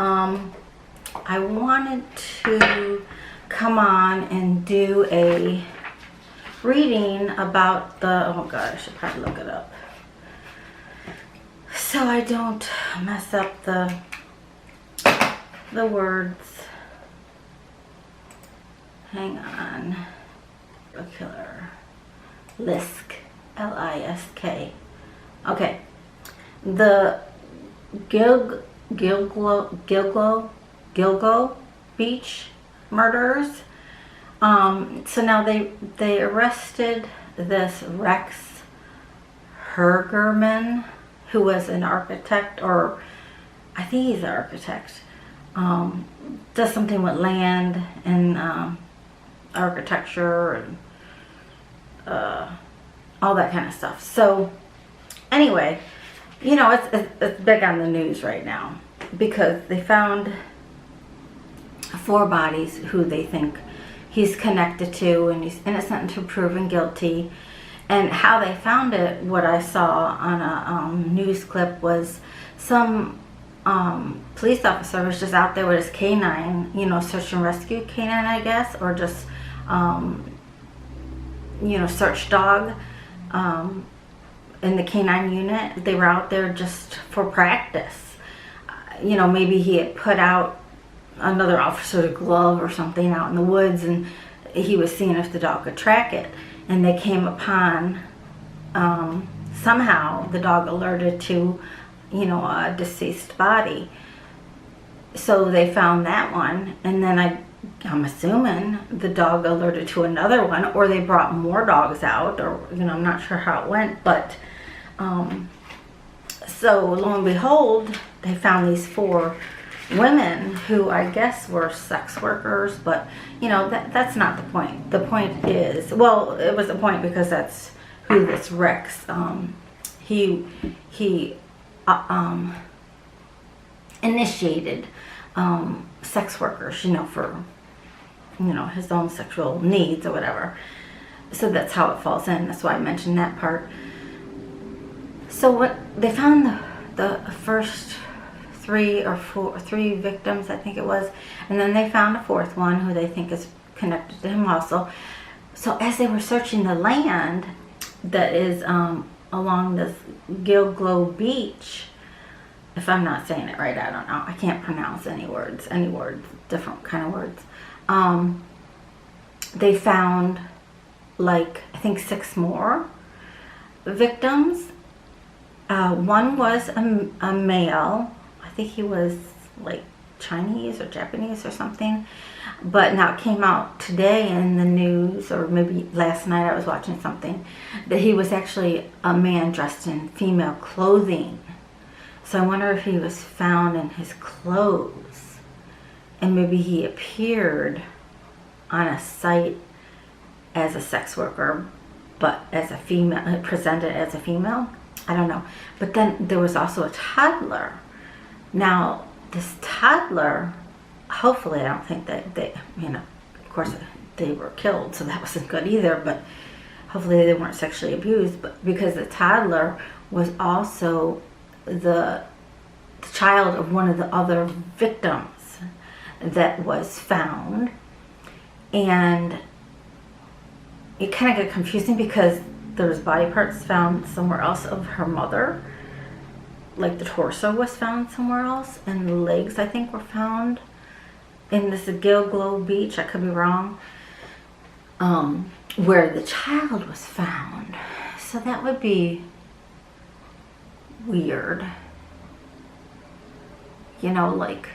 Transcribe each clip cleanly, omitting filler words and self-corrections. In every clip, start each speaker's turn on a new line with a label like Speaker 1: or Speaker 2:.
Speaker 1: I wanted to come on and do a reading about the, oh god, I should probably look it up so I don't mess up the words. Hang on. A killer. Lisk. L-I-S-K. Okay. The Gilgo Beach murders. So now they arrested this Rex Heuermann, who was an architect, or I think he's an architect. Does something with land and architecture and all that kind of stuff. So anyway, you know, it's big on the news right now because they found 4 bodies who they think he's connected to, and he's innocent until proven guilty. And how they found it, what I saw on a news clip, was some police officer was just out there with his canine, you know, search and rescue canine, I guess, or just you know, search dog in the canine unit. They were out there just for practice. You know, maybe he had put out another officer's glove or something out in the woods, and he was seeing if the dog could track it. And they came upon, somehow the dog alerted to, you know, a deceased body. So they found that one, and then I'm assuming the dog alerted to another one, or they brought more dogs out, or, you know, I'm not sure how it went, but so lo and behold, they found these 4 women who I guess were sex workers, but you know, that's not the point. The point is, well, it was a point because that's who this Rex, he initiated sex workers, you know, for, you know, his own sexual needs or whatever. So that's how it falls in. That's why I mentioned that part. So what they found, the first 3 victims, I think it was, and then they found a 4th one who they think is connected to him also. So as they were searching the land that is along this Gilgo Beach, if I'm not saying it right, I don't know, I can't pronounce any words, different kind of words, they found, like, I think 6 more victims. One was a male. I think he was like Chinese or Japanese or something, but now it came out today in the news, or maybe last night I was watching something, that he was actually a man dressed in female clothing. So I wonder if he was found in his clothes, and maybe he appeared on a site as a sex worker, but as a female, presented as a female. I don't know. But then there was also a toddler. Now, this toddler, hopefully, I don't think that they, you know, of course they were killed, so that wasn't good either, but hopefully they weren't sexually abused, but because the toddler was also the child of one of the other victims that was found. And it kind of got confusing because there was body parts found somewhere else of her mother. Like the torso was found somewhere else, and the legs, I think, were found in this Gilgo Beach, I could be wrong, where the child was found. So that would be weird. You know, like,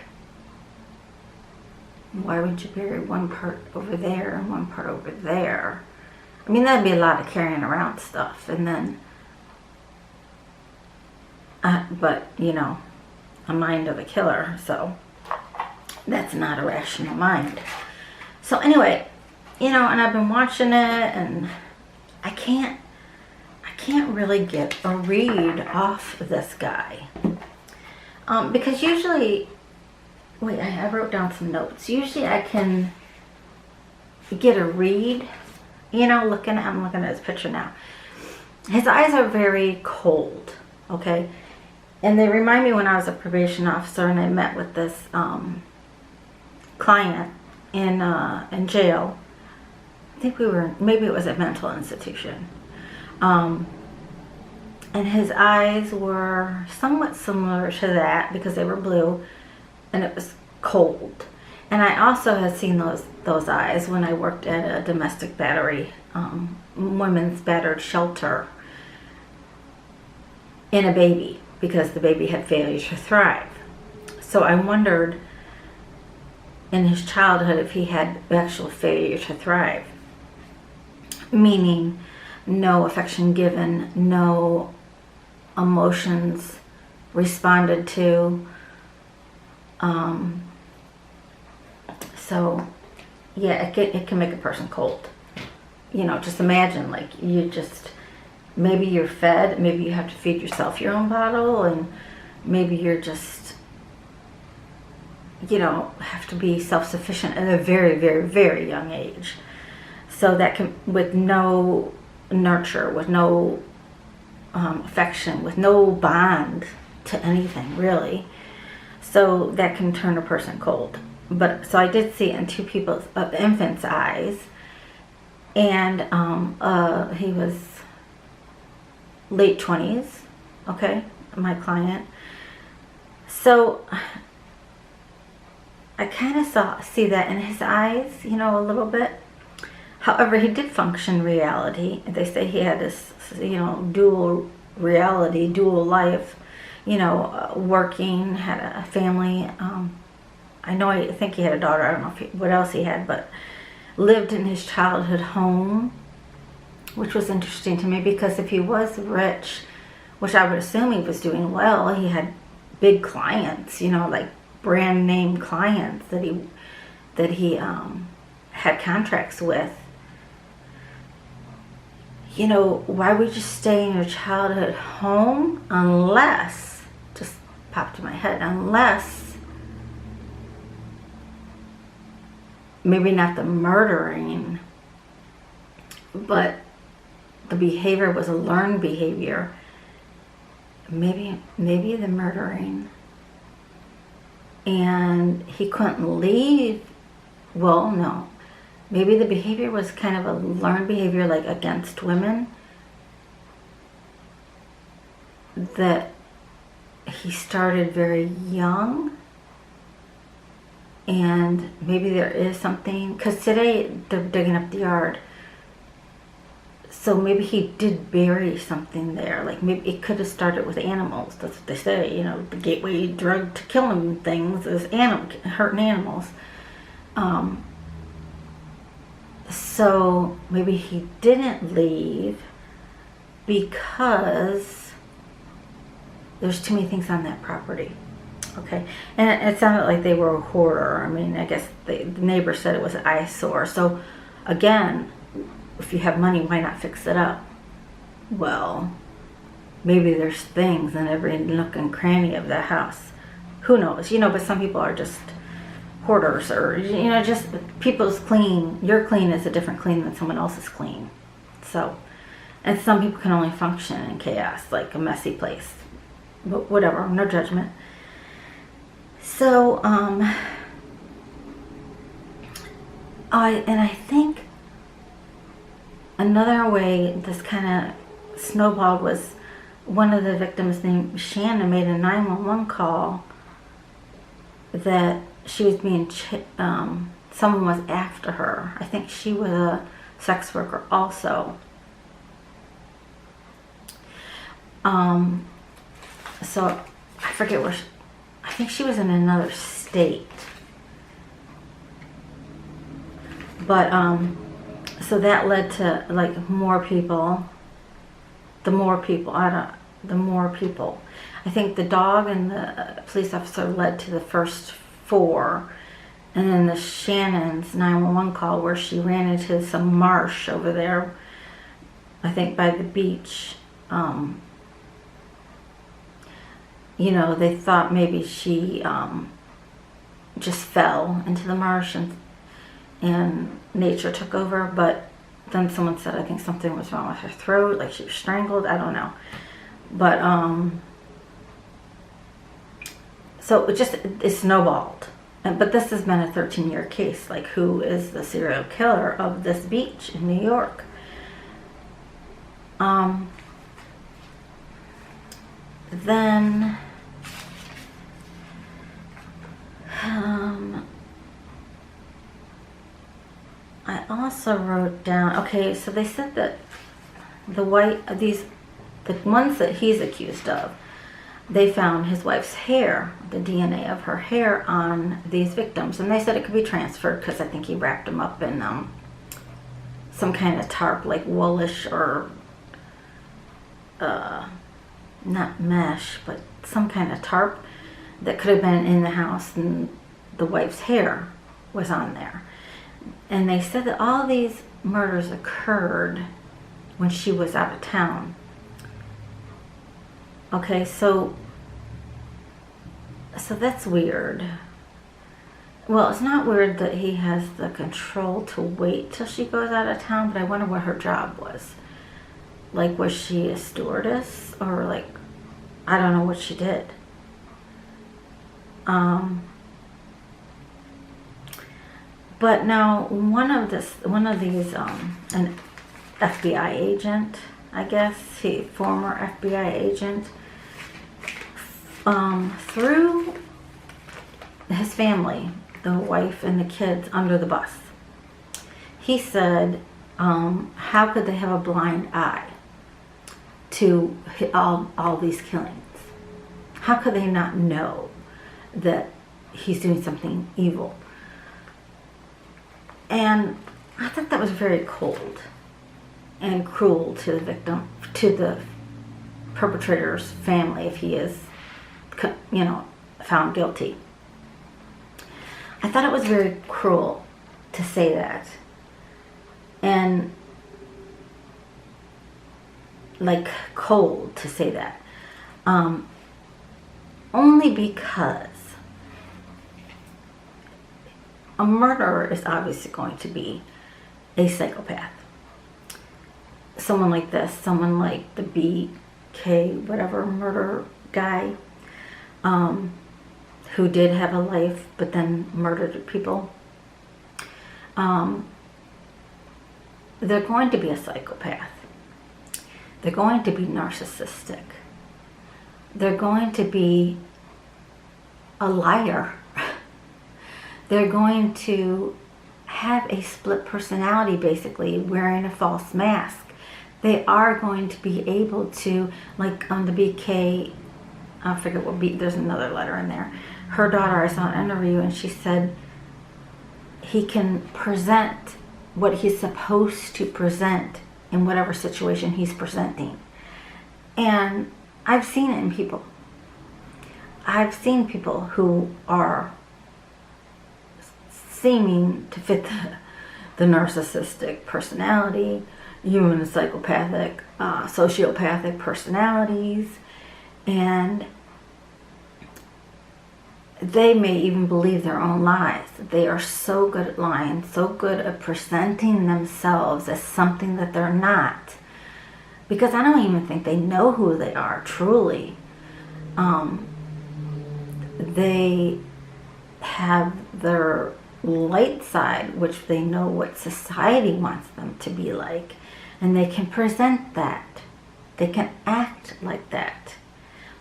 Speaker 1: why would you bury one part over there and one part over there? I mean, that'd be a lot of carrying around stuff. And then, but, you know, a mind of a killer, so that's not a rational mind. So anyway, you know, and I've been watching it, and I can't really get a read off this guy. Because usually, wait, I wrote down some notes. Usually I can get a read, you know, I'm looking at his picture now. His eyes are very cold, okay? And they remind me when I was a probation officer and I met with this client in jail. I think maybe it was a mental institution. And his eyes were somewhat similar to that because they were blue and it was cold. And I also had seen those eyes when I worked at a domestic battery, women's battered shelter in a baby, because the baby had failure to thrive. So I wondered in his childhood if he had actual failure to thrive, meaning no affection given, no emotions responded to. So yeah, it can make a person cold. You know, just imagine, like, maybe you're fed, maybe you have to feed yourself your own bottle, and maybe you're just, you know, have to be self-sufficient at a very, very, very young age. So that can, with no nurture, with no affection, with no bond to anything, really. So that can turn a person cold. But so I did see it in two people's infant's eyes, and he was late 20s, okay, my client. So I kind of see that in his eyes, you know, a little bit. However, he did function reality. They say he had this, you know, dual reality, dual life, you know, working, had a family. I think he had a daughter. I don't know what else he had, but lived in his childhood home, which was interesting to me because if he was rich, which I would assume he was doing well, he had big clients, you know, like brand name clients that he had contracts with. You know, why would you stay in your childhood home unless, just popped in my head, unless maybe not the murdering, but the behavior was a learned behavior. Maybe the murdering, and he couldn't leave. Well, no. Maybe the behavior was kind of a learned behavior, like against women, that he started very young. And maybe there is something, because today they're digging up the yard. So maybe he did bury something there. Like maybe it could have started with animals. That's what they say. You know, the gateway drug to killing things is hurting animals. So maybe he didn't leave because there's too many things on that property. Okay, and it sounded like they were a hoarder. I mean, I guess the neighbor said it was an eyesore. So again, if you have money, why not fix it up? Well, maybe there's things in every nook and cranny of that house. Who knows? You know, but some people are just hoarders, or, you know, just people's clean. Your clean is a different clean than someone else's clean. So, and some people can only function in chaos, like a messy place. But whatever, no judgment. So, I think another way this kind of snowballed was one of the victims named Shannon made a 911 call that she was being, someone was after her. I think she was a sex worker also. So I forget where I think she was in another state. But so that led to like more people. The more people. I think the dog and the police officer led to the first 4. And then the Shannon's 911 call where she ran into some marsh over there, I think by the beach. You know, they thought maybe she just fell into the marsh and nature took over, but then someone said I think something was wrong with her throat, like she was strangled. I don't know. But So it snowballed. But this has been a 13-year case. Like, who is the serial killer of this beach in New York? Then I also wrote down, okay, so they said that the ones that he's accused of, they found his wife's hair, the DNA of her hair on these victims, and they said it could be transferred because I think he wrapped them up in some kind of tarp, like woolish or not mesh, but some kind of tarp that could have been in the house, and the wife's hair was on there. And they said that all these murders occurred when she was out of town. Okay, so that's weird. Well, it's not weird that he has the control to wait till she goes out of town, but I wonder what her job was. Like, was she a stewardess? Or, like, I don't know what she did. But now, one of these, an FBI agent, I guess, former FBI agent, threw his family, the wife and the kids, under the bus. He said, how could they have a blind eye to all these killings? How could they not know that he's doing something evil? And I thought that was very cold and cruel to the victim, to the perpetrator's family, if he is, found guilty. I thought it was very cruel to say that. And like cold to say that. Only because a murderer is obviously going to be a psychopath. Someone like this, someone like the BK, whatever, murder guy, who did have a life but then murdered people. They're going to be a psychopath. They're going to be narcissistic. They're going to be a liar. They're going to have a split personality, basically, wearing a false mask. They are going to be able to, like on the BK, I forget what there's another letter in there. Her daughter, I saw an interview, and she said he can present what he's supposed to present in whatever situation he's presenting. And I've seen it in people. I've seen people who are seeming to fit the narcissistic personality, human psychopathic, sociopathic personalities, and they may even believe their own lies. They are so good at lying, so good at presenting themselves as something that they're not. Because I don't even think they know who they are, truly. They have their light side, which they know what society wants them to be like. And they can present that. They can act like that.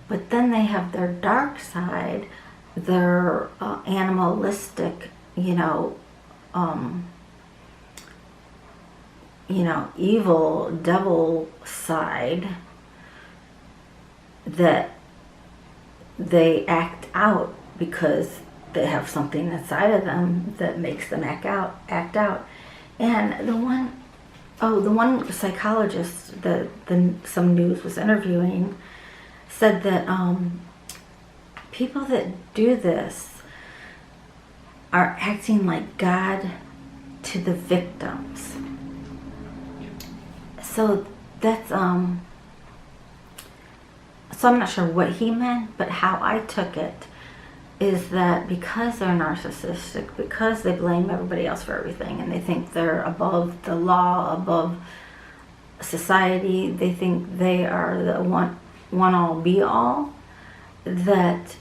Speaker 1: But then they have their dark side, their animalistic, evil devil side that they act out because they have something inside of them that makes them act out. And the one psychologist that some news was interviewing said that people that do this are acting like God to the victims. So that's so I'm not sure what he meant, but how I took it is that because they're narcissistic, because they blame everybody else for everything, and they think they're above the law, above society, they think they are the one all be all, that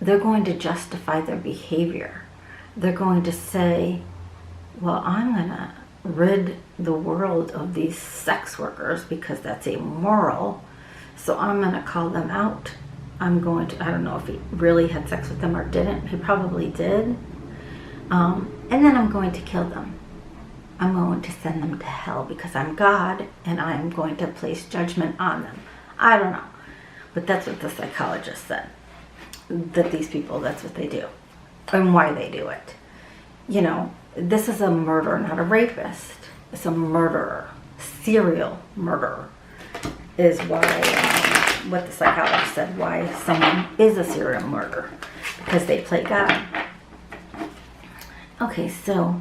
Speaker 1: they're going to justify their behavior. They're going to say, well, I'm going to rid the world of these sex workers because that's immoral. So I'm going to call them out. I'm going to, I don't know if he really had sex with them or didn't. He probably did. And then I'm going to kill them. I'm going to send them to hell because I'm God and I'm going to place judgment on them. I don't know. But that's what the psychologist said. That these people, that's what they do. And why they do it. You know, this is a murderer, not a rapist. It's a murderer. Serial murderer is why, what the psychologist said, why someone is a serial murderer. Because they play God. Okay, so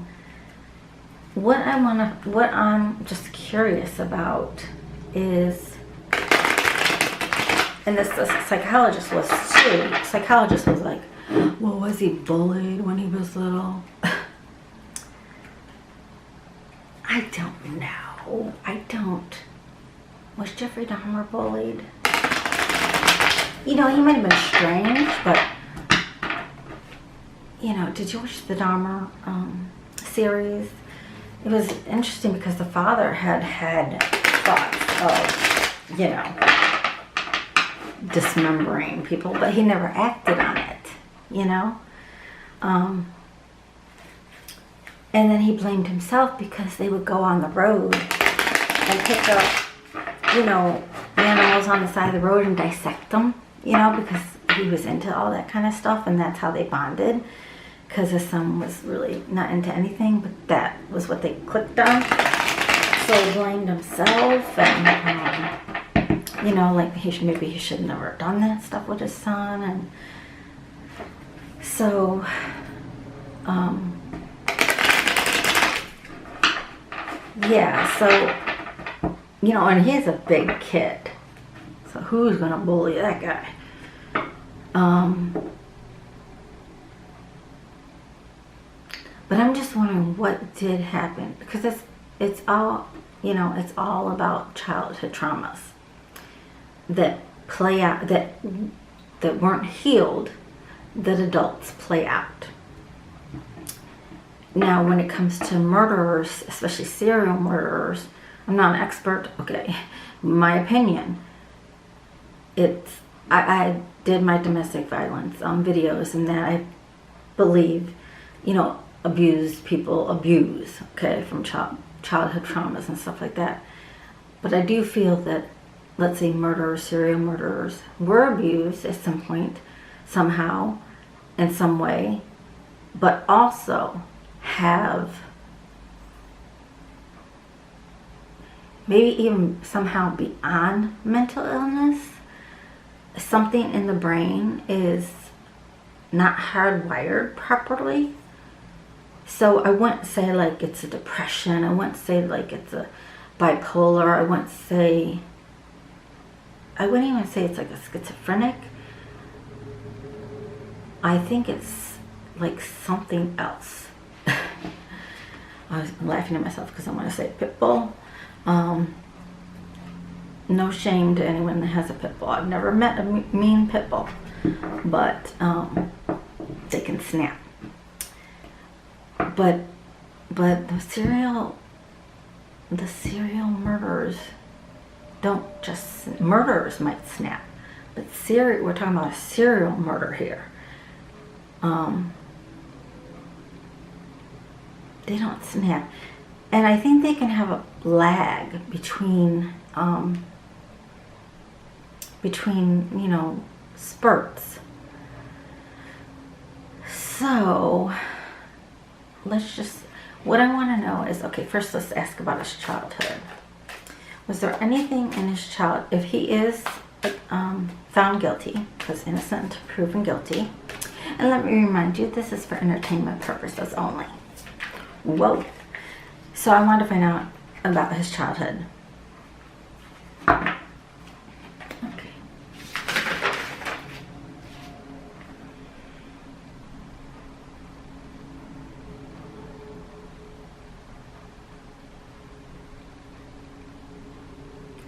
Speaker 1: what I'm just curious about is, and this the psychologist was too. Psychologist was like, well, was he bullied when he was little? I don't know. I don't. Was Jeffrey Dahmer bullied? You know, he might have been strange, but, you know, did you watch the Dahmer series? It was interesting because the father had thoughts of, you know, dismembering people, but he never acted on it, you know? And then he blamed himself because they would go on the road and pick up, you know, animals on the side of the road and dissect them, you know, because he was into all that kind of stuff, and that's how they bonded, because his son was really not into anything, but that was what they clicked on. So he blamed himself, and you know, like maybe he should never have done that stuff with his son. And so yeah, so, you know, and he's a big kid, so who's gonna bully that guy? But I'm just wondering what did happen, because it's all, you know, it's all about childhood traumas that play out, that weren't healed, that adults play out. Now, when it comes to murderers, especially serial murderers, I'm not an expert, okay, my opinion, I did my domestic violence videos, and that I believe, you know, people abuse, okay, from childhood traumas and stuff like that. But I do feel that, let's say murderers, serial murderers, were abused at some point, somehow, in some way, but also have maybe even somehow beyond mental illness, something in the brain is not hardwired properly. So I wouldn't say like it's a depression, I wouldn't say like it's a bipolar, I wouldn't even say it's like a schizophrenic. I think it's like something else. I was laughing at myself because I want to say pit bull. No shame to anyone that has a pit bull. I've never met a mean pit bull, but they can snap. But the serial murderers don't just, murderers might snap, but we're talking about a serial murder here. They don't snap, and I think they can have a lag between you know, spurts. So what I want to know is, okay, first let's ask about his childhood. Was there anything in his if he is found guilty, because innocent proven guilty, and let me remind you, this is for entertainment purposes only. Whoa. So I want to find out about his childhood. Okay.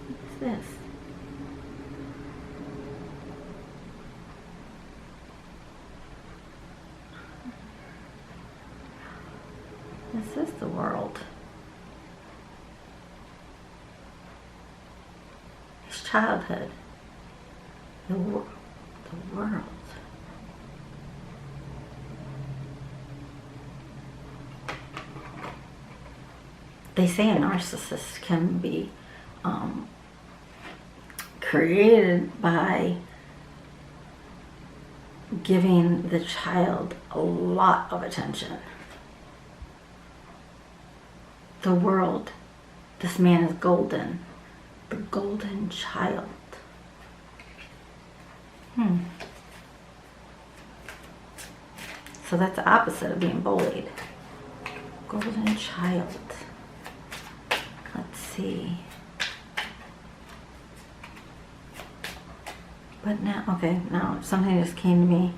Speaker 1: What's this? This is the world. His childhood. The world. They say a narcissist can be created by giving the child a lot of attention. The world. This man is golden. The golden child. So that's the opposite of being bullied. Golden child. Let's see. But now, okay, now something just came to me.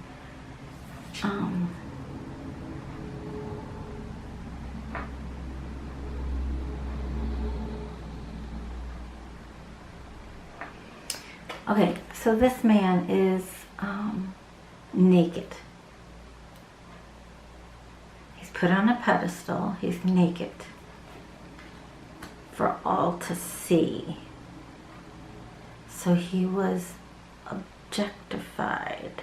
Speaker 1: Okay, so this man is naked. He's put on a pedestal. He's naked for all to see. So he was objectified.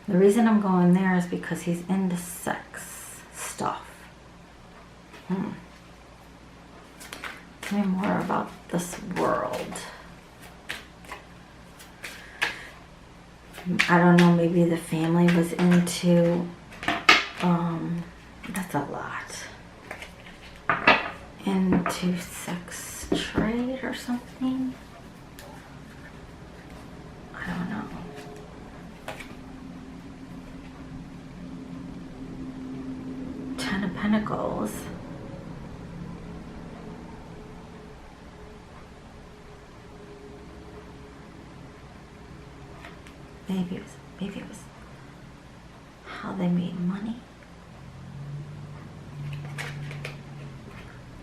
Speaker 1: The reason I'm going there is because he's into sex stuff. Tell me more about this world. I don't know, maybe the family was into, that's a lot, into sex trade or something. I don't know. Ten of Pentacles. Maybe it was how they made money.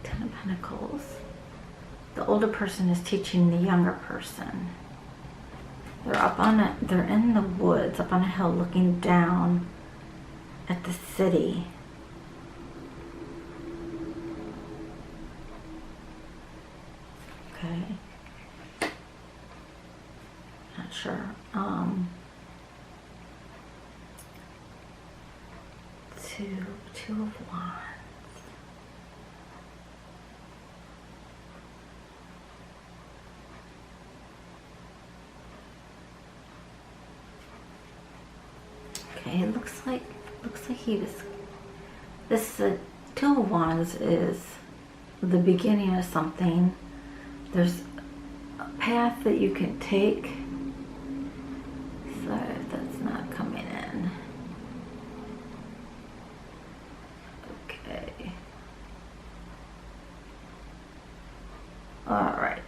Speaker 1: Ten of Pentacles. The older person is teaching the younger person. They're in the woods, up on a hill, looking down at the city. Okay. Not sure. Two of Wands. Okay, it looks like he was. This Two of Wands is the beginning of something. There's a path that you can take. So that's not coming in. Okay. All right.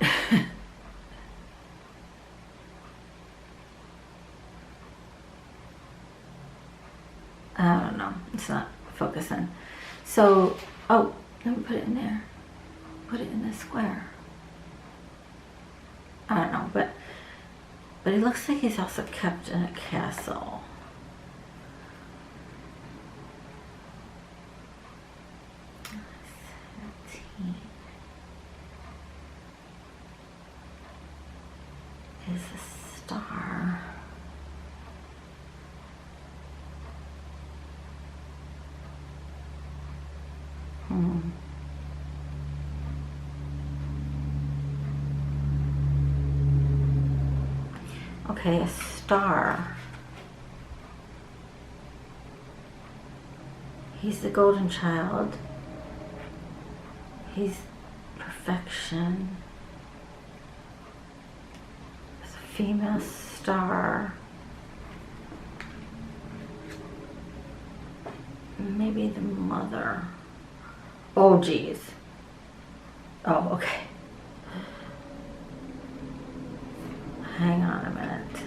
Speaker 1: I don't know. It's not focusing. So, oh, let me put it in there. Put it in the square. I don't know, but it looks like he's also kept in a castle. Is a star. Okay, a star. He's the golden child. He's perfection. There's a female star. Maybe the mother. Oh, geez. Oh, okay. Hang on a minute.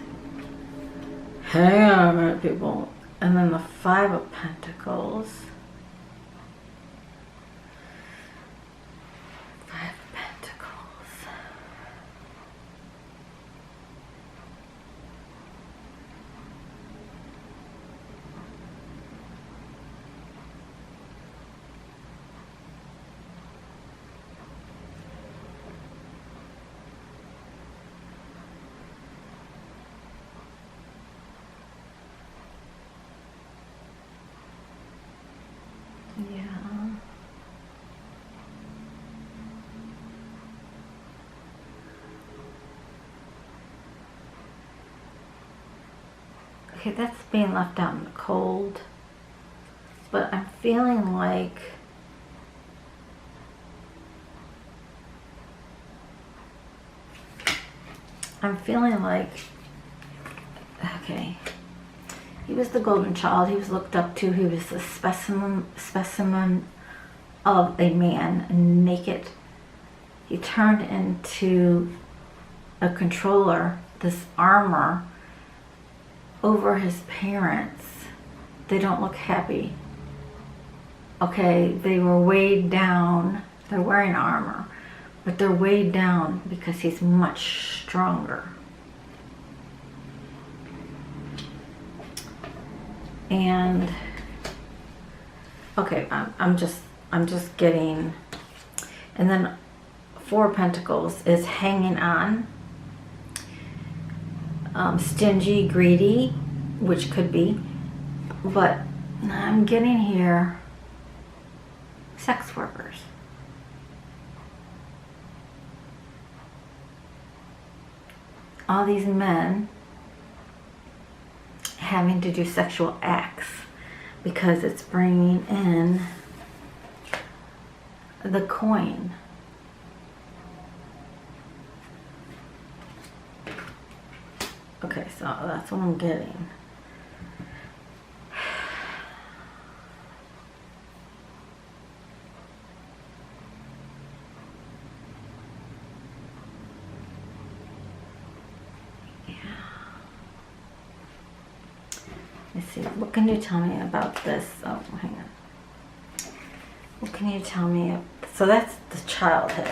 Speaker 1: Hang on a minute, people. And then the Five of Pentacles. Five of Pentacles. Yeah. Okay, that's being left out in the cold. But I'm feeling like okay, he was the golden child. He was looked up to. He was a specimen of a man, naked. He turned into a controller, this armor over his parents. They don't look happy. Okay, they were weighed down. They're wearing armor, but they're weighed down because he's much stronger. And okay, I'm just getting, and then Four of Pentacles is hanging on. Stingy, greedy, which could be, but I'm getting here sex workers. All these men having to do sexual acts because it's bringing in the coin. Okay, so that's what I'm getting. Let's see, what can you tell me about this? Oh, hang on. What can you tell me? So that's the childhood.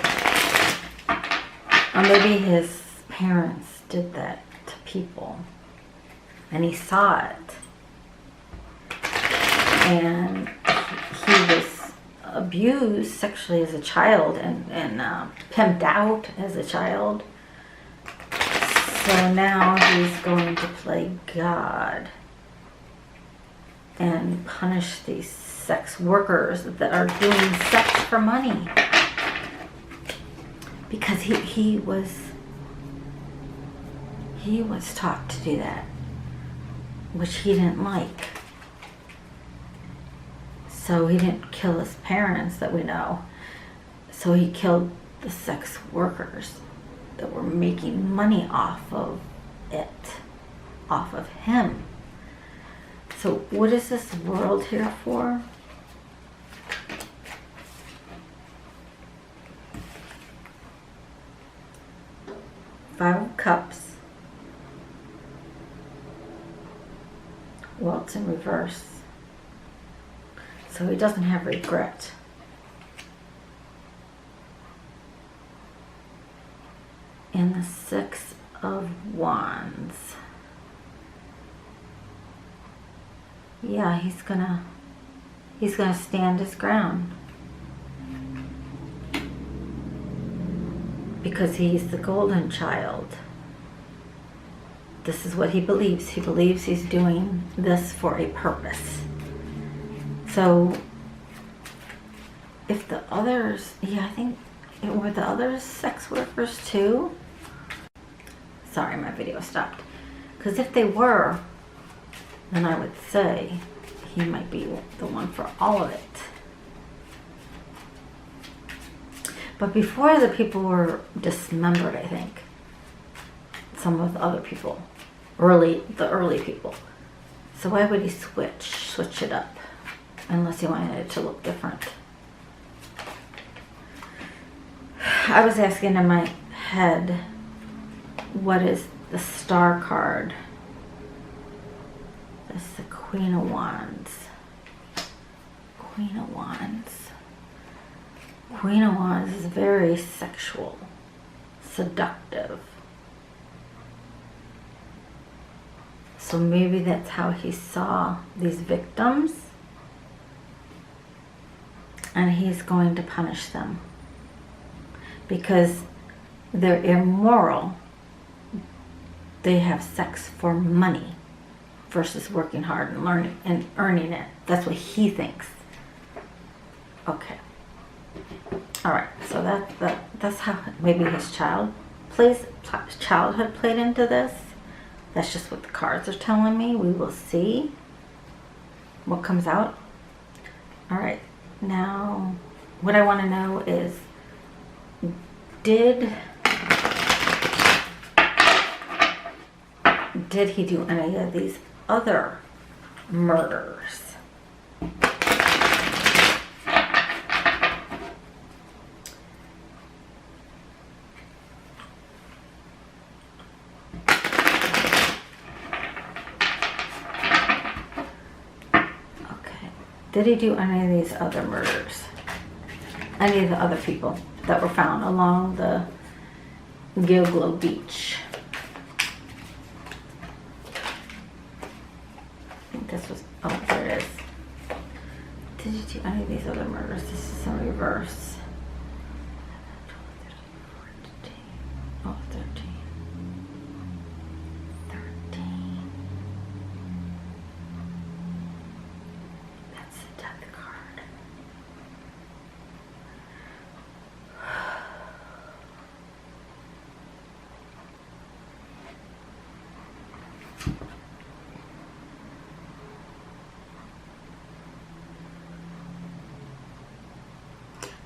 Speaker 1: Or maybe his parents did that to people and he saw it. And he was abused sexually as a child and pimped out as a child. So now he's going to play God and punish these sex workers that are doing sex for money. Because he was taught to do that, which he didn't like. So he didn't kill his parents that we know. So he killed the sex workers that were making money off of it, off of him. So what is this world here for? Five of Cups. Well, it's in reverse. So he doesn't have regret. And the Six of Wands. Yeah, he's gonna stand his ground. Because he's the golden child. This is what he believes. He believes he's doing this for a purpose. So, if the others, yeah, I think, were the others sex workers too? Sorry, my video stopped. Because if they were, then I would say he might be the one for all of it. But before the people were dismembered, I think. Some of the other people. The early people. So why would he switch it up? Unless he wanted it to look different. I was asking in my head, what is the Star card? That's the Queen of Wands. Queen of Wands. Queen of Wands is very sexual, seductive. So maybe that's how he saw these victims, and he's going to punish them because they're immoral. They have sex for money versus working hard and learning and earning it. That's what he thinks. Okay. All right. So that's how maybe his childhood played into this. That's just what the cards are telling me. We will see what comes out. All right. Now, what I want to know is, did he do any of these other murders? Did he do any of these other murders? Any of the other people that were found along the Gilglo Beach? I think this was, oh, there it is. Did he do any of these other murders? This is in reverse. Oh, 13. 13. That's the death card.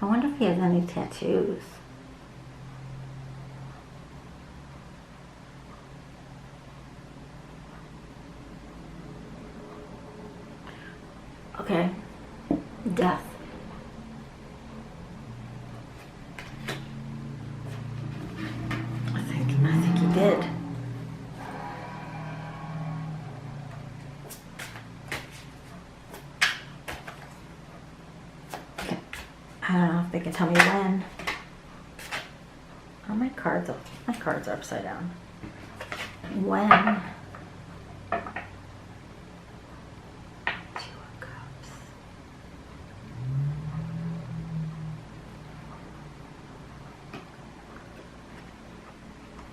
Speaker 1: I wonder if he has any tattoos. Okay, death. I think he did. Okay. I don't know if they can tell me when. Oh, my cards are upside down. When?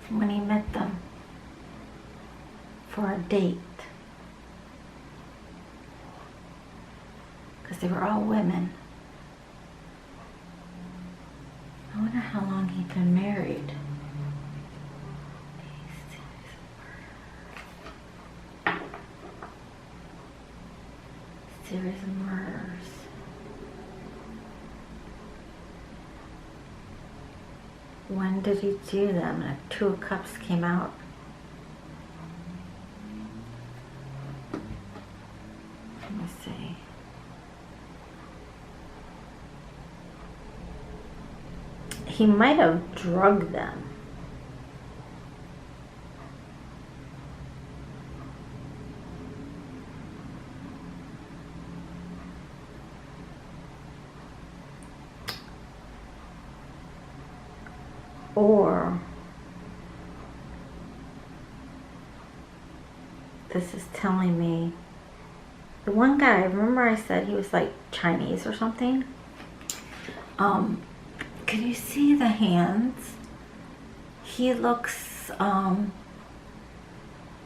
Speaker 1: When he met them for a date, because they were all women. I wonder how long he'd been married. Series of murders. When did he do them? And a Two of Cups came out. Let me see. He might have drugged them. Or this is telling me, the one guy, remember I said he was like Chinese or something? Can you see the hands? He looks,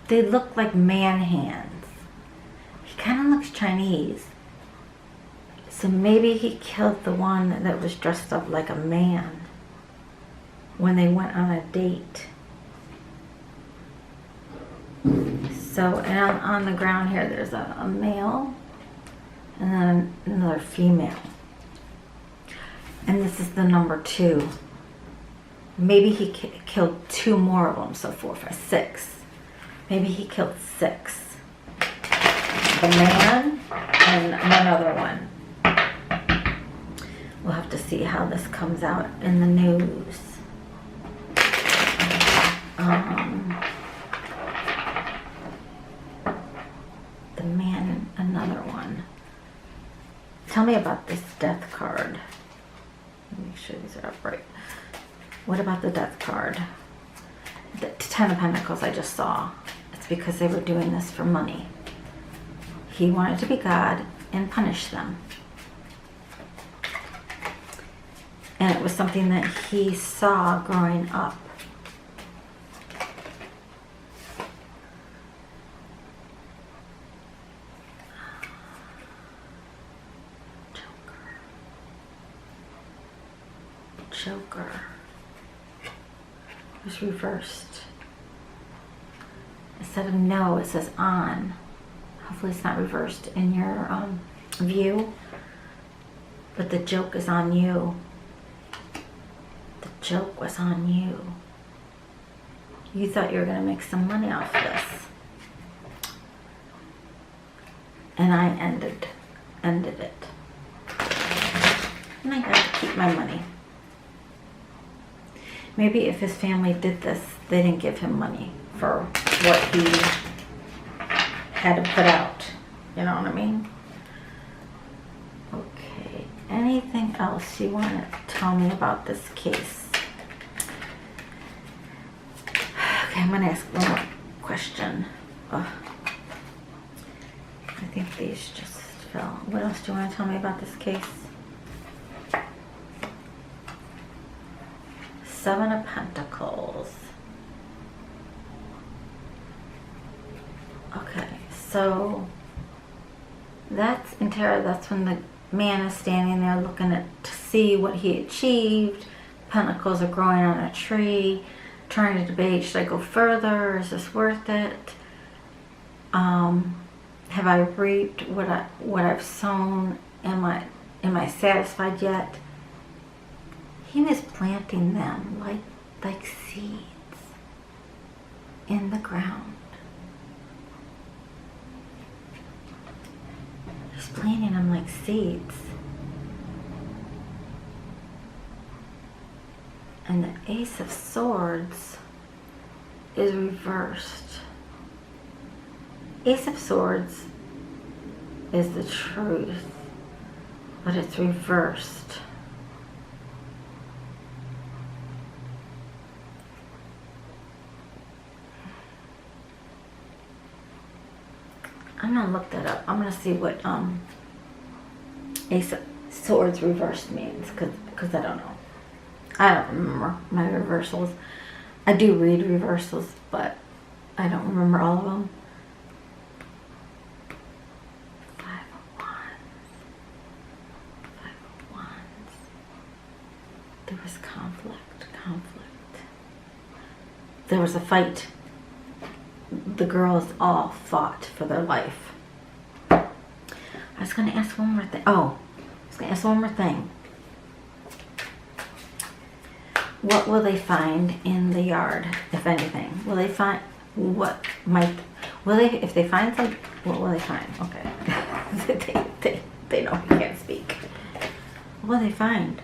Speaker 1: they look like man hands. He kind of looks Chinese. So maybe he killed the one that was dressed up like a man when they went on a date. So, and on the ground here, there's a male and then another female. And this is the number 2. Maybe he killed 2 more of them, so 4, 5, 6. Maybe he killed 6. The man and another one. We'll have to see how this comes out in the news. The man and another one. Tell me about this death card. Make sure these are upright. What about the death card? The 10 of Pentacles I just saw. It's because they were doing this for money. He wanted to be God and punish them. And it was something that he saw growing up. Joker. It was reversed. Instead of no, it says on. Hopefully it's not reversed in your view. But the joke is on you. The joke was on you. You thought you were going to make some money off this. And I ended it. And I got to keep my money. Maybe if his family did this, they didn't give him money for what he had to put out. You know what I mean? Okay. Anything else you want to tell me about this case? Okay, I'm going to ask one more question. I think these just fell. What else do you want to tell me about this case? 7 of Pentacles. Okay, so that's in tarot. That's when the man is standing there looking to see what he achieved. Pentacles are growing on a tree, trying to debate, should I go further? Is this worth it? Have I reaped what I've sown? Am I satisfied yet? He was planting them like seeds in the ground. He's planting them like seeds. And the Ace of Swords is reversed. Ace of Swords is the truth, but it's reversed. I'm gonna look that up. I'm gonna see what Ace of Swords reversed means, because I don't know. I don't remember my reversals. I do read reversals, but I don't remember all of them. 5 of Wands. 5 of Wands. There was conflict. There was a fight. The girls all fought for their life. I was going to ask one more thing. Oh, I was going to ask one more thing. What will they find in the yard, if anything? Will they find if they find some, what will they find? Okay. they know he can't speak. What will they find?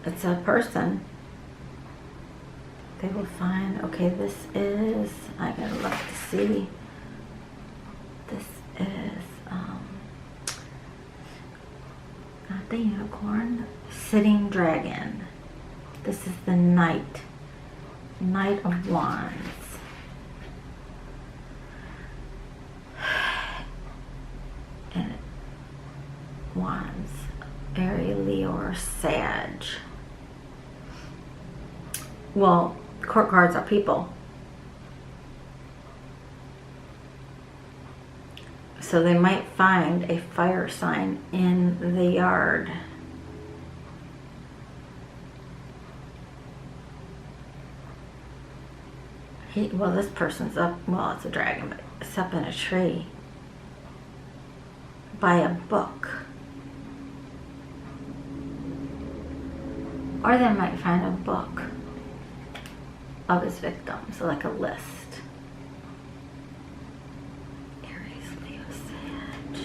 Speaker 1: It's a person. They will find, okay, this is, I gotta look to see. This is, not the unicorn, sitting dragon. This is the Knight of Wands. And Wands, Aries, Leo, or Sag. Well, court cards are people. So they might find a fire sign in the yard. Well, this person's up, well, it's a dragon, but it's up in a tree by a book. Or they might find a book of his victims, like a list. Aries, Leo, Sag.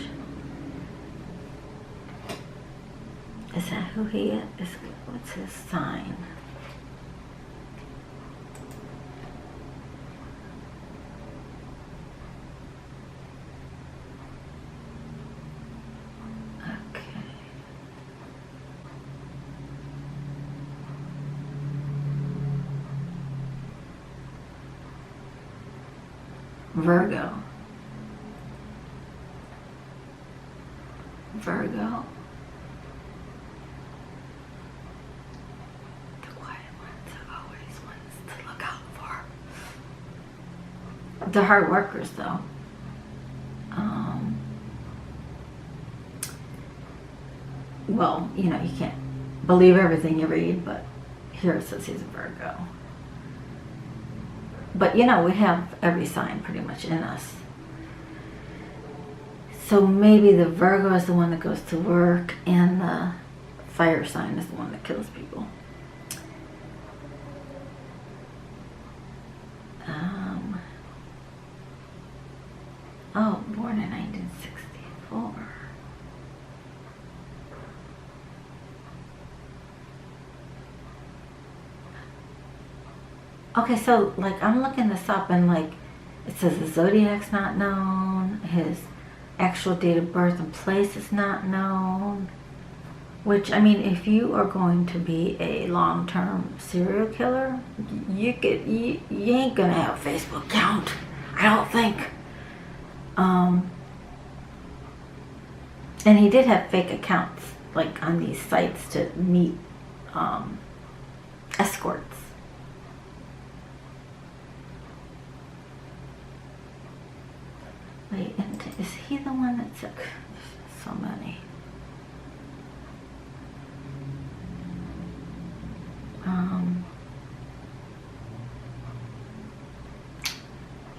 Speaker 1: Is that who he is? What's his sign? Virgo. The quiet ones are always ones to look out for. The hard workers, though. Well, you know, you can't believe everything you read, but here it says he's a Virgo. But you know, we have every sign pretty much in us. So maybe the Virgo is the one that goes to work, and the fire sign is the one that kills people. Oh, born in 1964. Okay, so like I'm looking this up, and like it says the zodiac's not known, his actual date of birth and place is not known. Which, I mean, if you are going to be a long-term serial killer, you ain't gonna have a Facebook account, I don't think. And he did have fake accounts, like on these sites to meet escorts. Wait, and is he the one that took so many?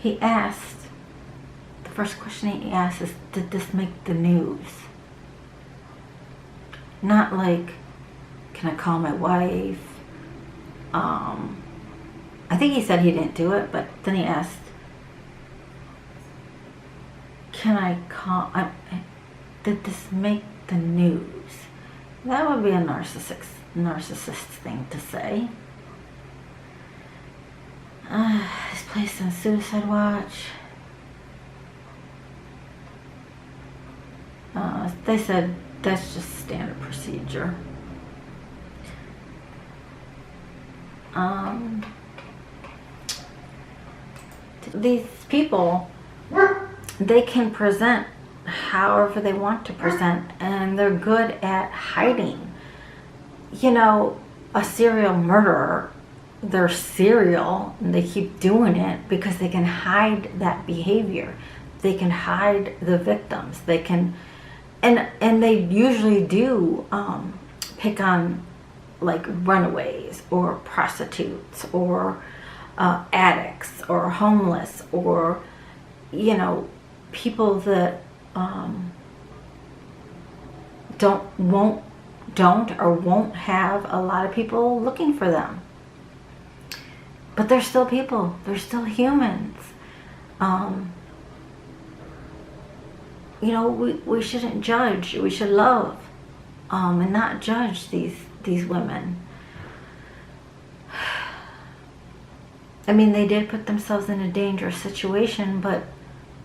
Speaker 1: He asked, the first question he asked is, did this make the news? Not like, can I call my wife? I think he said he didn't do it, but then he asked, can I call, did this make the news? That would be a narcissist thing to say. He's placed on suicide watch. They said that's just standard procedure. These people, they can present however they want to present, and they're good at hiding. You know, a serial murderer, they're serial and they keep doing it because they can hide that behavior. They can hide the victims. They can, and they usually do pick on like runaways or prostitutes or addicts or homeless, or you know, people that don't or won't have a lot of people looking for them. But they're still people. They're still humans. You know, we shouldn't judge. We should love, and not judge these women. I mean, they did put themselves in a dangerous situation, but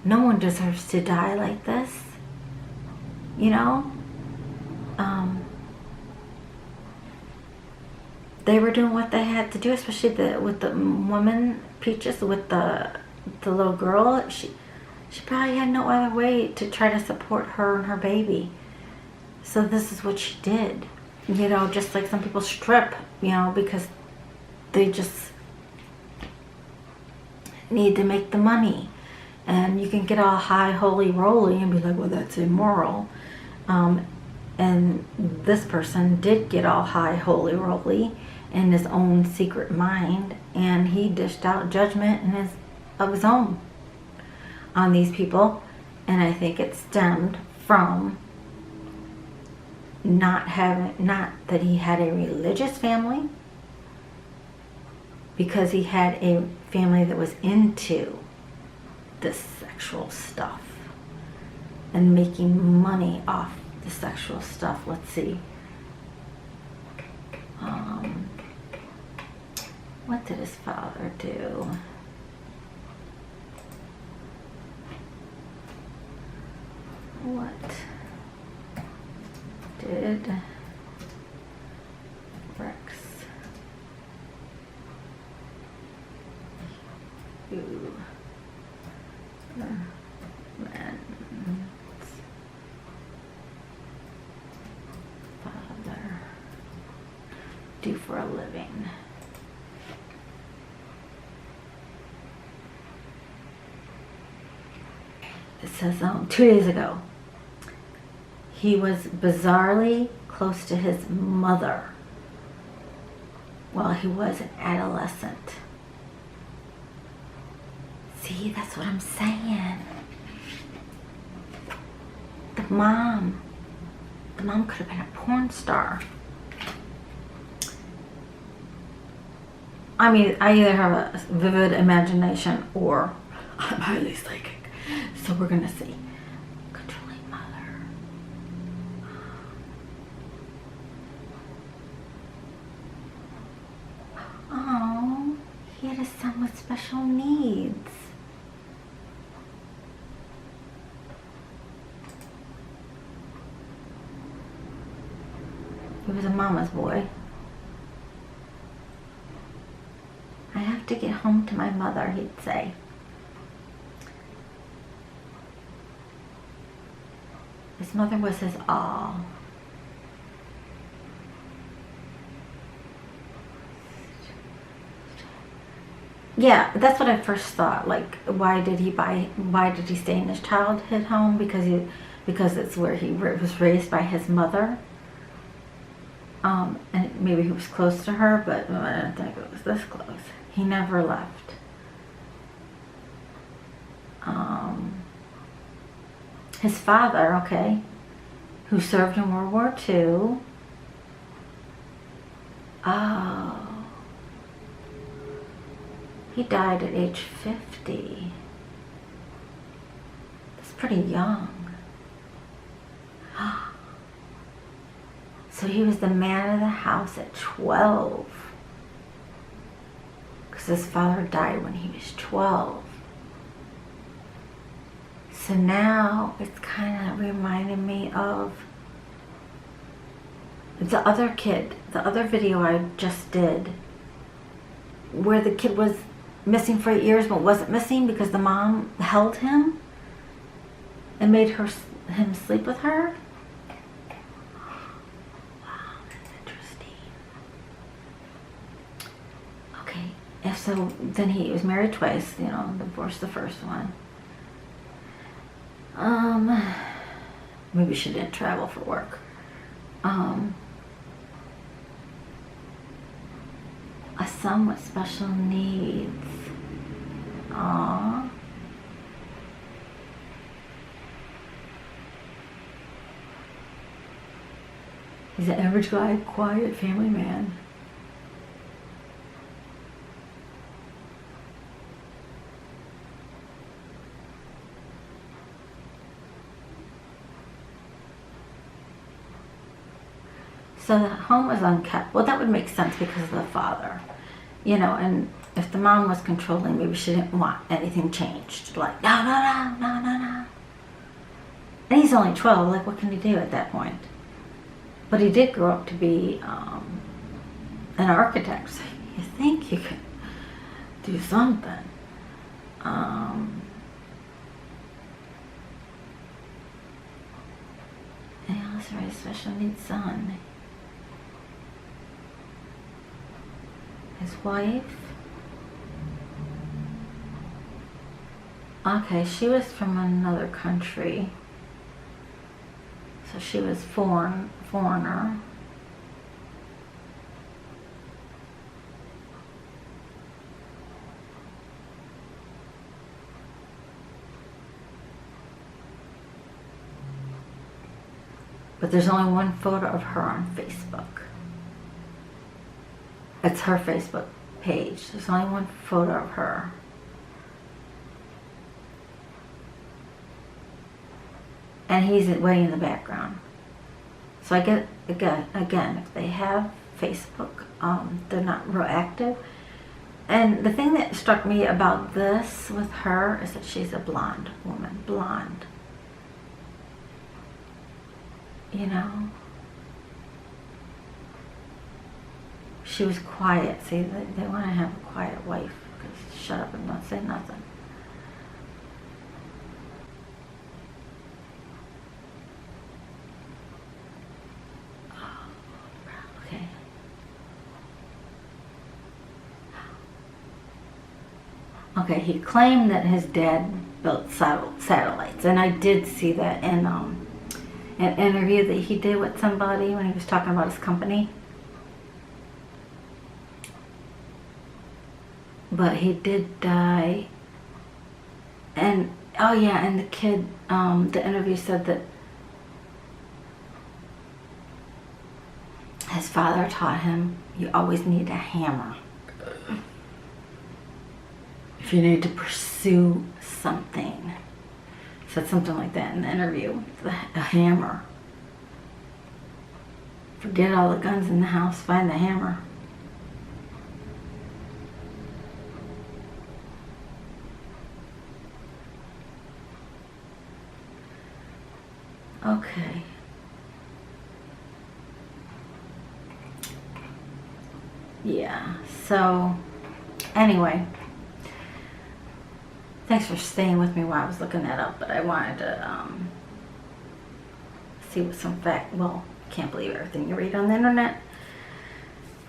Speaker 1: no one deserves to die like this. You know? They were doing what they had to do, especially with the woman, Peaches, with the little girl. She probably had no other way to try to support her and her baby. So this is what she did. You know, just like some people strip, you know, because they just need to make the money. And you can get all high, holy, roly and be like, well, that's immoral. And this person did get all high, holy, roly in his own secret mind, and he dished out judgment of his own on these people. And I think it stemmed from not that he had a religious family, because he had a family that was into this sexual stuff and making money off the sexual stuff. Let's see. What did his father do? What did Rex do? Father do for a living? It says 2 days ago, he was bizarrely close to his mother while he was an adolescent. See, that's what I'm saying. The mom could have been a porn star. I mean, I either have a vivid imagination or I'm highly psychic. So we're gonna see. Controlling mother. Oh, he had a son with special needs. He was a mama's boy. I have to get home to my mother, he'd say. His mother was his all. Yeah, that's what I first thought. Like, why did he stay in his childhood home? Because it's where he was raised by his mother. And maybe he was close to her, but I don't think it was this close. He never left. His father, okay, who served in World War II. Oh. He died at age 50. That's pretty young. So he was the man of the house at 12. Because his father died when he was 12. So now it's kind of reminding me of the other kid, the other video I just did, where the kid was missing for 8 years but wasn't missing because the mom held him and made him sleep with her. Wow, that's interesting. Okay, and so then he was married twice, you know, divorced the first one. Maybe she didn't travel for work. A son with special needs. Aww. He's an average guy, quiet family man. So the home was unkept. Well, that would make sense because of the father. You know, and if the mom was controlling, maybe she didn't want anything changed. Like, no, no, no, no, no, no. And he's only 12. Like, what can he do at that point? But he did grow up to be an architect. So you think you could do something. And he also had a special needs son. His wife. Okay, she was from another country. So she was foreigner. But there's only one photo of her on Facebook. It's her Facebook page. There's only one photo of her. And he's way in the background. So I get, again, if they have Facebook, they're not real active. And the thing that struck me about this with her is that she's a blonde woman. Blonde. You know? She was quiet. See, they want to have a quiet wife. Because shut up and don't say nothing. Okay. Okay, he claimed that his dad built satellites. And I did see that in an interview that he did with somebody when he was talking about his company. But he did die. And oh yeah, and the kid, the interview said that his father taught him you always need a hammer if you need to pursue something. Said something like that in the interview. A hammer. Forget all the guns in the house, find the hammer. Okay. Yeah, so anyway, thanks for staying with me while I was looking that up, but I wanted to see what some fact, well, can't believe everything you read on the internet.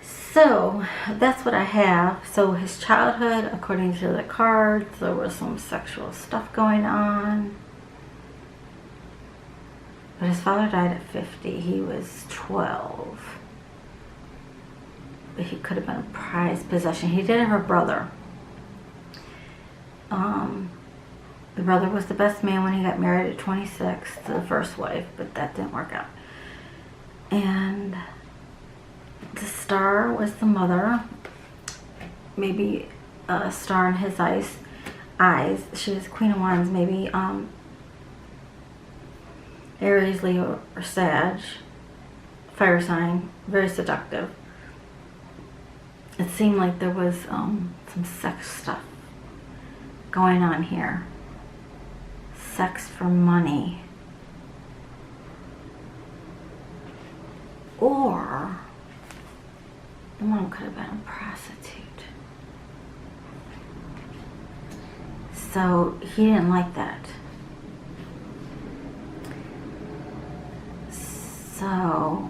Speaker 1: So that's what I have. So his childhood, according to the cards, there was some sexual stuff going on. But his father died at 50. He was 12. But he could have been a prized possession. He did have a brother. The brother was the best man when he got married at 26 to the first wife, but that didn't work out. And the star was the mother. Maybe a star in his eyes. She was Queen of Wands, maybe Aries, Leo, or Sag. Fire sign. Very seductive. It seemed like there was some sex stuff going on here. Sex for money. Or the mom could have been a prostitute. So he didn't like that. So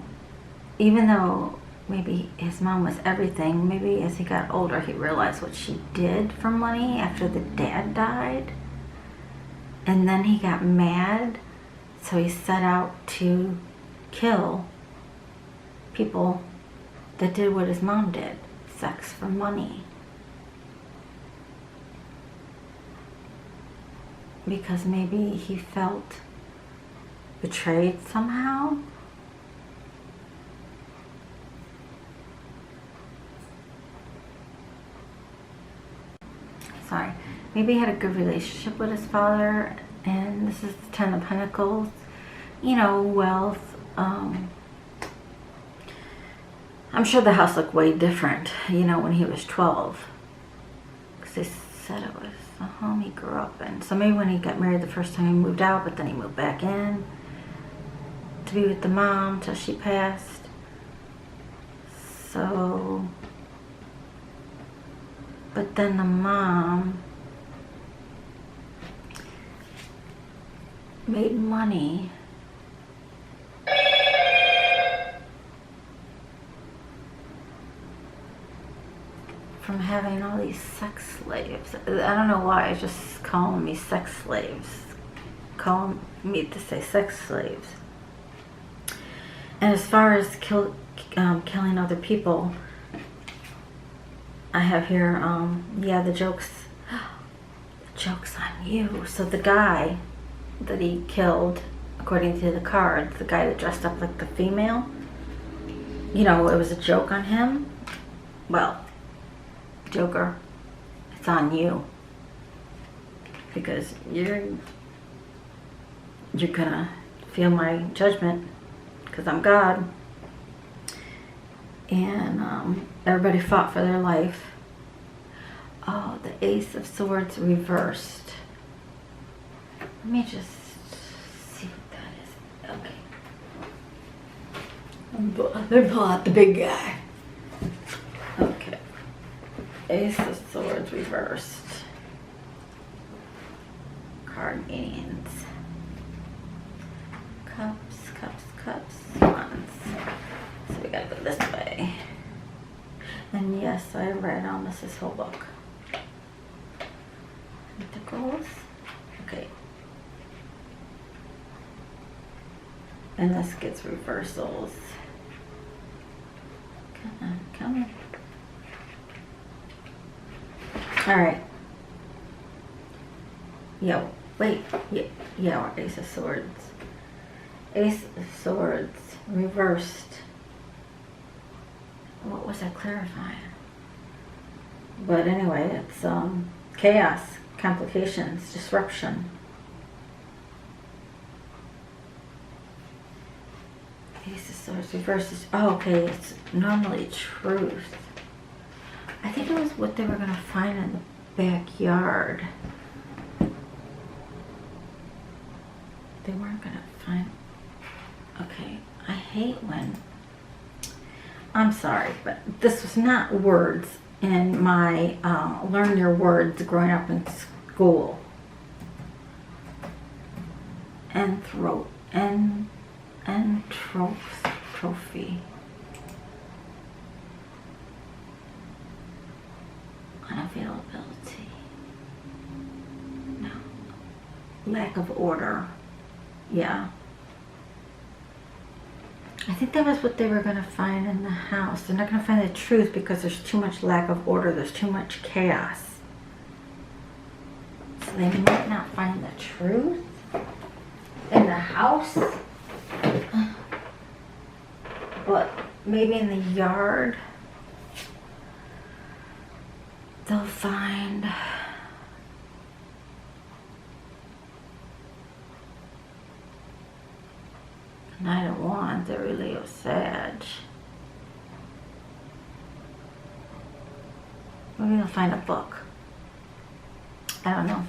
Speaker 1: even though maybe his mom was everything, maybe as he got older he realized what she did for money after the dad died. And then he got mad, so he set out to kill people that did what his mom did. Sex for money. Because maybe he felt betrayed somehow. Sorry. Maybe he had a good relationship with his father, and this is the Ten of Pentacles. You know, wealth. I'm sure the house looked way different, you know, when he was 12. Because they said it was the home he grew up in. So maybe when he got married the first time he moved out, but then he moved back in to be with the mom till she passed. So, but then the mom made money from having all these sex slaves. I don't know why it's just calling me sex slaves. Calling me to say sex slaves. And as far as killing other people, I have here, yeah, the joke's on you. So the guy that he killed, according to the cards, the guy that dressed up like the female, you know, it was a joke on him. Well, Joker, it's on you, because you're gonna feel my judgment, because I'm God. And everybody fought for their life. Oh, the Ace of Swords reversed. Let me just see what that is. Okay. Let me pull out the big guy. Okay. Ace of Swords reversed. Card meanings. Cups, cups, cups, wands. So we gotta go this way. And yes, I read almost this whole book. Pentacles. Okay. And this gets reversals. Come on, come on. Alright. Yo, wait. Yeah, Ace of Swords. Ace of Swords. Reversed. What was I clarifying? But anyway, it's chaos, complications, disruption. Ace of Swords reverses. Oh, okay, it's normally truth. I think it was what they were going to find in the backyard. They weren't going to find... Okay, I hate when... I'm sorry, but this was not words in my learn your words growing up in school. Trophy. Unavailability. No. Lack of order. Yeah. I think that was what they were going to find in the house. They're not going to find the truth because there's too much lack of order. There's too much chaos. So they might not find the truth in the house. But maybe in the yard they'll find Knight of Wands. They're really Sag. Maybe they'll find a book. I don't know.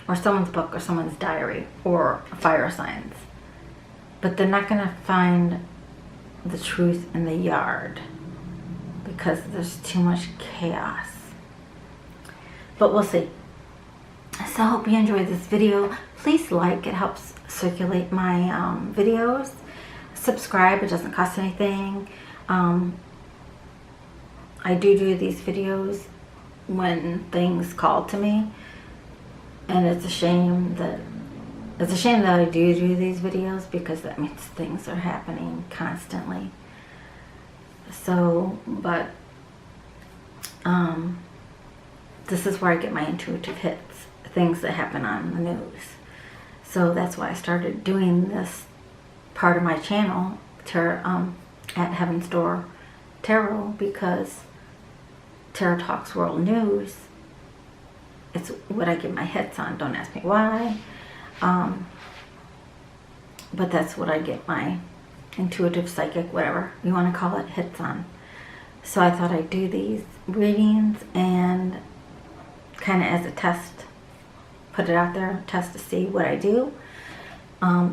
Speaker 1: Or someone's book or someone's diary or fire signs. But they're not going to find the truth in the yard because there's too much chaos. But we'll see. So I hope you enjoyed this video. Please like, it helps circulate my videos. Subscribe, it doesn't cost anything. I do these videos when things call to me, and it's a shame that I do these videos because that means things are happening constantly. So, but this is where I get my intuitive hits, things that happen on the news. So that's why I started doing this part of my channel, at Heaven's Door Tarot, because Tarot Talks World News, it's what I get my hits on. Don't ask me why. But that's what I get my intuitive, psychic, whatever you want to call it, hits on. So I thought I'd do these readings and kind of as a test, put it out there, test to see what I do,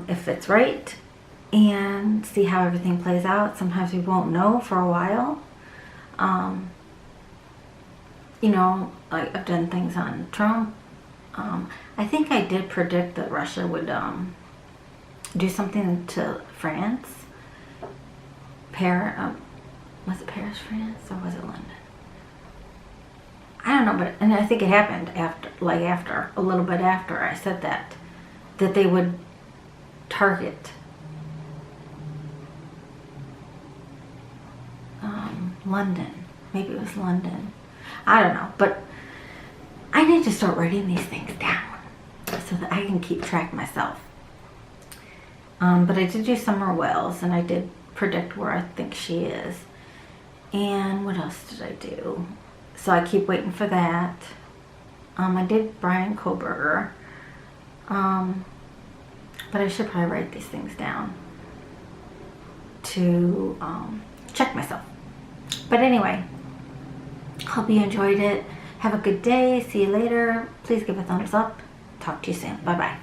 Speaker 1: if it's right, and see how everything plays out. Sometimes we won't know for a while. You know, like I've done things on Trump. I think I did predict that Russia would do something to France. Was it Paris, France, or was it London? I don't know, but and I think it happened after a little bit after I said that they would target London. Maybe it was London. I don't know, but I need to start writing these things down so that I can keep track myself. But I did do Summer Wells, and I did predict where I think she is. And what else did I do? So I keep waiting for that. I did Brian Koberger. But I should probably write these things down to check myself. But anyway, hope you enjoyed it. Have a good day. See you later. Please give a thumbs up. Talk to you soon. Bye-bye.